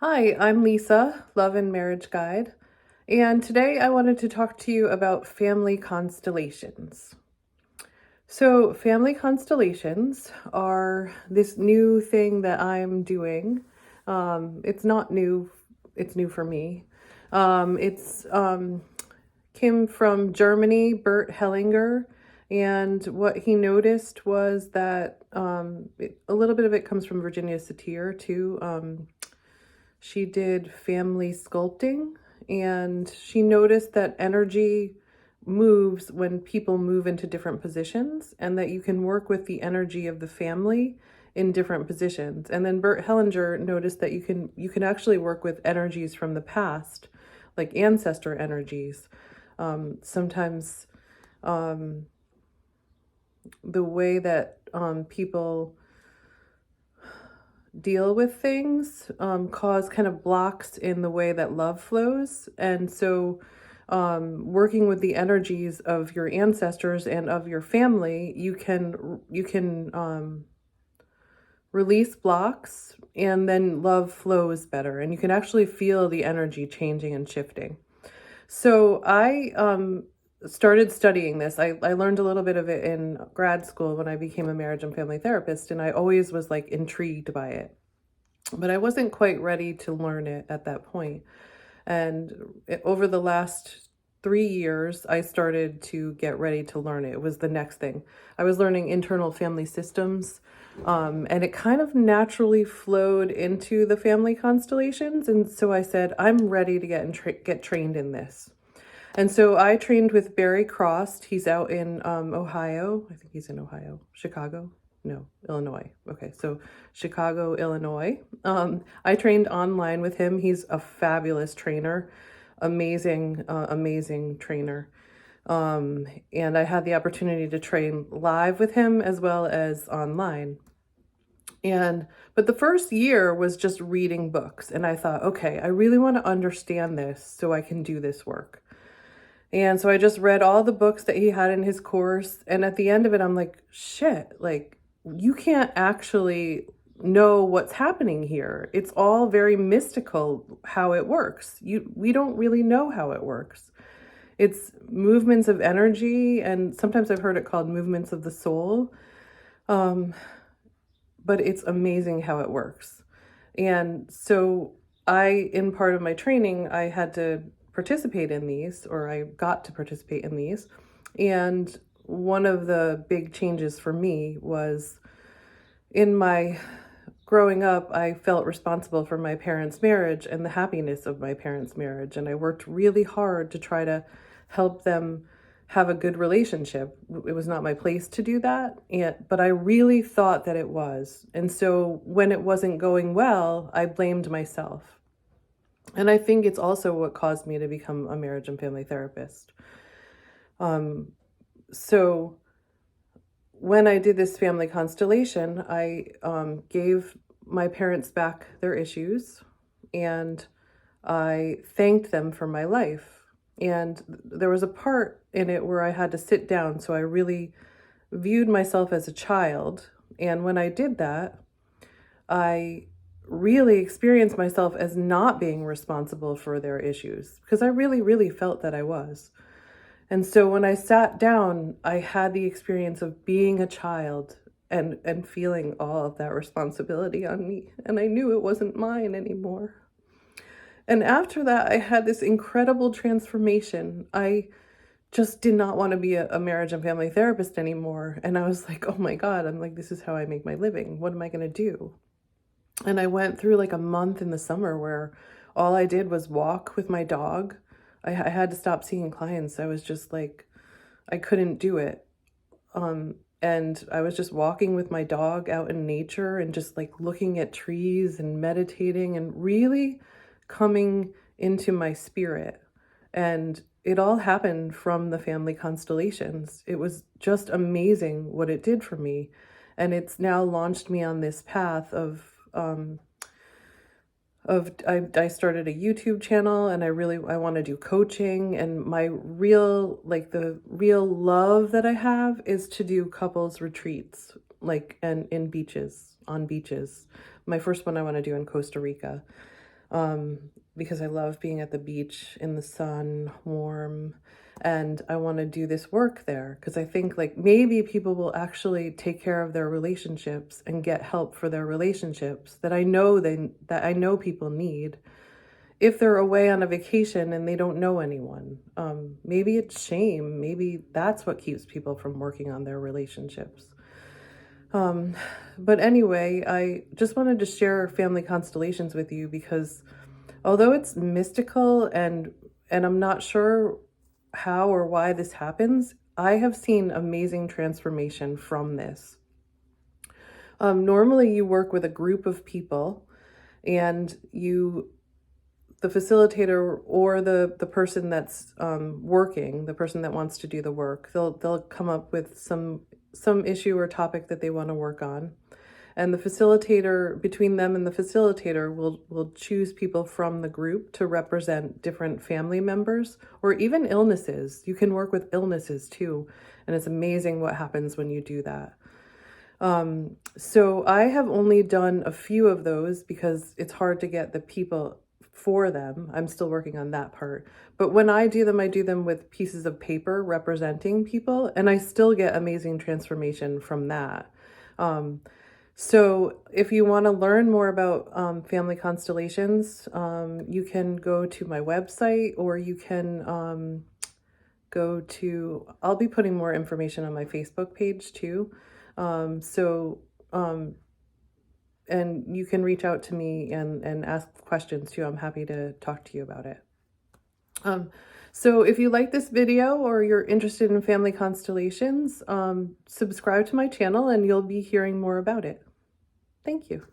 Hi, I'm Lisa, Love and Marriage Guide, and today I wanted to talk to you about family constellations. So, family constellations are this new thing that I'm doing. It's not new, it's new for me. It's came from Germany, Bert Hellinger, and what he noticed was that a little bit of it comes from Virginia Satir too. She did family sculpting, and she noticed that energy moves when people move into different positions, and that you can work with the energy of the family in different positions. And then Bert Hellinger noticed that you can actually work with energies from the past, like ancestor energies. Sometimes the way that people deal with things cause kind of blocks in the way that love flows. And so working with the energies of your ancestors and of your family, you can release blocks, and then love flows better, and you can actually feel the energy changing and shifting. So I started studying this. I learned a little bit of it in grad school when I became a marriage and family therapist, and I always was like intrigued by it. But I wasn't quite ready to learn it at that point. And over the last 3 years, I started to get ready to learn it. It was the next thing. I was learning internal family systems, and it kind of naturally flowed into the family constellations. And so I said, I'm ready to get trained in this. And so I trained with Barry Cross. He's out in Ohio. I think he's in Ohio, Chicago. No, Illinois. Okay, so Chicago, Illinois. I trained online with him. He's a fabulous trainer, amazing trainer. And I had the opportunity to train live with him as well as online. But the first year was just reading books, and I thought, okay, I really want to understand this so I can do this work. And so I just read all the books that he had in his course. And at the end of it, I'm like, shit, like, you can't actually know what's happening here. It's all very mystical how it works. We don't really know how it works. It's movements of energy, and sometimes I've heard it called movements of the soul. Um, but it's amazing how it works. And so in part of my training, I had to participate in these, or I got to participate in these. And one of the big changes for me was in my growing up, I felt responsible for my parents' marriage and the happiness of my parents' marriage. And I worked really hard to try to help them have a good relationship. It was not my place to do that, but I really thought that it was. And so when it wasn't going well, I blamed myself. And I think it's also what caused me to become a marriage and family therapist. So when I did this family constellation, I gave my parents back their issues, and I thanked them for my life. And there was a part in it where I had to sit down, so I really viewed myself as a child. And when I did that, I really experienced myself as not being responsible for their issues, because I really felt that I was. And so when I sat down, I had the experience of being a child and feeling all of that responsibility on me. And I knew it wasn't mine anymore. And after that, I had this incredible transformation. I just did not want to be a marriage and family therapist anymore. And I was like, oh my God, I'm like, this is how I make my living. What am I going to do? And I went through like a month in the summer where all I did was walk with my dog. I had to stop seeing clients. I was just like, I couldn't do it. And I was just walking with my dog out in nature and just like looking at trees and meditating and really coming into my spirit. And it all happened from the family constellations. It was just amazing what it did for me. And it's now launched me on this path I started a YouTube channel, and I want to do coaching, and my the real love that I have is to do couples retreats, like, and on beaches. My first one I want to do in Costa Rica. because I love being at the beach in the sun, warm, and I want to do this work there because I think like maybe people will actually take care of their relationships and get help for their relationships that I know people need if they're away on a vacation and they don't know anyone. Maybe it's shame. Maybe that's what keeps people from working on their relationships. But anyway, I just wanted to share family constellations with you because although it's mystical and I'm not sure how or why this happens, I have seen amazing transformation from this. Normally you work with a group of people and the facilitator or the person that's working, the person that wants to do the work, they'll come up with some issue or topic that they want to work on. And the facilitator, between them and the facilitator, will choose people from the group to represent different family members or even illnesses. You can work with illnesses too. And it's amazing what happens when you do that. So I have only done a few of those because it's hard to get the people for them. I'm still working on that part. But when I do them with pieces of paper representing people, and I still get amazing transformation from that. So if you want to learn more about family constellations, you can go to my website or you can I'll be putting more information on my Facebook page too. And you can reach out to me and ask questions too. I'm happy to talk to you about it. So if you like this video or you're interested in family constellations, subscribe to my channel and you'll be hearing more about it. Thank you.